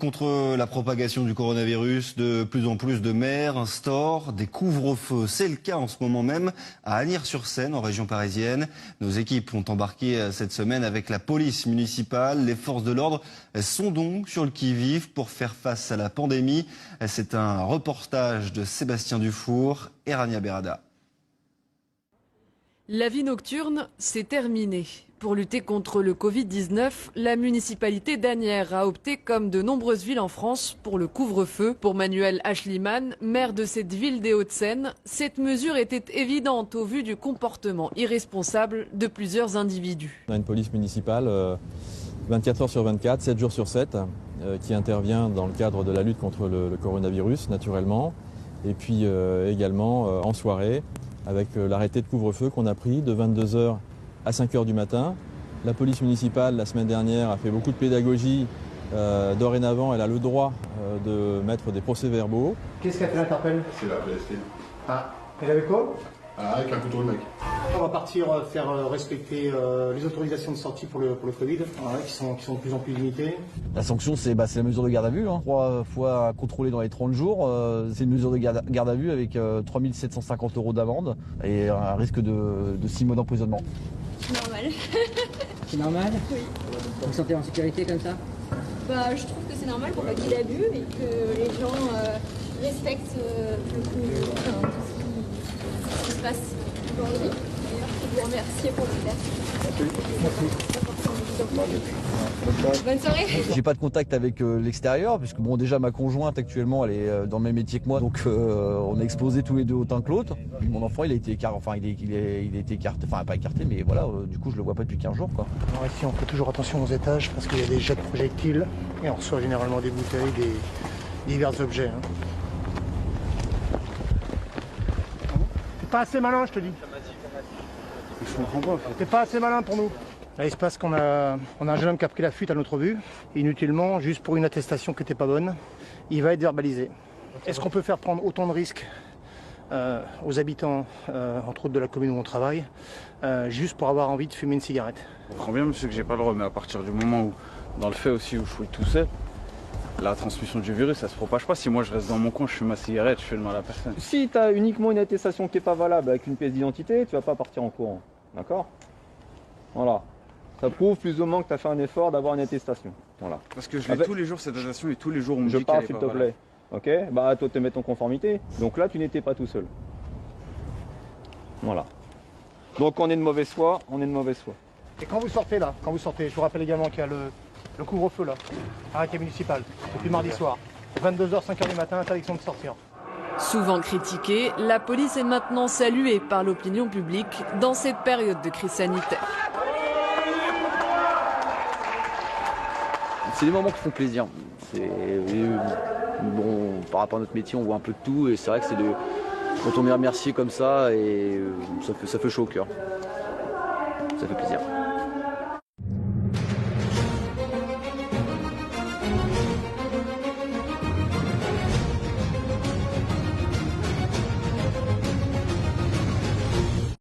contre la propagation du coronavirus, de plus en plus de maires instaurent des couvre-feux. C'est le cas en ce moment même à Agnières-sur-Seine, en région parisienne. Nos équipes ont embarqué cette semaine avec la police municipale. Les forces de l'ordre sont donc sur le qui-vive pour faire face à la pandémie. C'est un reportage de Sébastien Dufour et Rania Berada. La vie nocturne, c'est terminé. Pour lutter contre le Covid-19, la municipalité d'Asnières a opté, comme de nombreuses villes en France, pour le couvre-feu. Pour Manuel Ashliman, maire de cette ville des Hauts-de-Seine, cette mesure était évidente au vu du comportement irresponsable de plusieurs individus. On a une police municipale 24 heures sur 24, 7 jours sur 7, qui intervient dans le cadre de la lutte contre le coronavirus, naturellement, et puis également en soirée, avec l'arrêté de couvre-feu qu'on a pris de 22 h à 5 h du matin. La police municipale, la semaine dernière, a fait beaucoup de pédagogie. Dorénavant, elle a le droit de mettre des procès-verbaux. Qu'est-ce qu'a fait l'interpelle? C'est la PST. Ah, elle avait quoi? Avec un couteau, le mec. On va partir faire respecter les autorisations de sortie pour le Covid, qui sont de plus en plus limitées. La sanction, c'est la mesure de garde à vue. 3 fois contrôlé dans les 30 jours. C'est une mesure de garde à vue avec 3 750 € d'amende et un risque de 6 mois d'emprisonnement. C'est normal. C'est normal? Oui. Vous vous sentez en sécurité comme ça? Je trouve que c'est normal pour pas qu'il y ait d'abus et que les gens respectent tout ce qui se passe aujourd'hui. D'ailleurs, je vous remercie pour le Bonne soirée. J'ai pas de contact avec l'extérieur, puisque déjà ma conjointe actuellement elle est dans le même métier que moi, donc on est exposés tous les deux autant que l'autre. Mon enfant il a été écarté, enfin pas écarté, mais voilà, du coup je le vois pas depuis 15 jours quoi. Alors ici on fait toujours attention aux étages parce qu'il y a des jets de projectiles et on reçoit généralement des bouteilles, des divers objets. T'es pas assez malin, je te dis. Je comprends pas. T'es pas assez malin pour nous. Là, il se passe qu'on a un jeune homme qui a pris la fuite à notre vue, inutilement, juste pour une attestation qui n'était pas bonne. Il va être verbalisé. Est-ce qu'on peut faire prendre autant de risques aux habitants, entre autres de la commune où on travaille, juste pour avoir envie de fumer une cigarette? Je comprends bien, monsieur, que j'ai pas le droit, mais à partir du moment où, dans le fait aussi où je suis tout seul, la transmission du virus, ça se propage pas. Si moi je reste dans mon coin, je fume ma cigarette, je fais le mal à personne. Si tu as uniquement une attestation qui n'est pas valable avec une pièce d'identité, tu vas pas partir en courant. D'accord? Voilà. Ça prouve plus ou moins que tu as fait un effort d'avoir une attestation. Voilà. Parce que je l'ai tous les jours cette attestation et tous les jours on me dit Je qu'elle parle est s'il pas te valable. plaît. Ok? Toi te mettre en conformité. Donc là tu n'étais pas tout seul. Voilà. Donc on est de mauvaise foi, Et quand vous sortez là, je vous rappelle également qu'il y a le couvre-feu là, arrêté municipal, depuis mardi soir. 22 h, 5 h du matin, interdiction de sortir. Souvent critiquée, la police est maintenant saluée par l'opinion publique dans cette période de crise sanitaire. C'est des moments qui font plaisir. Bon, par rapport à notre métier, on voit un peu de tout et c'est vrai que quand on est remercié comme ça, et ça fait chaud au cœur. Ça fait plaisir.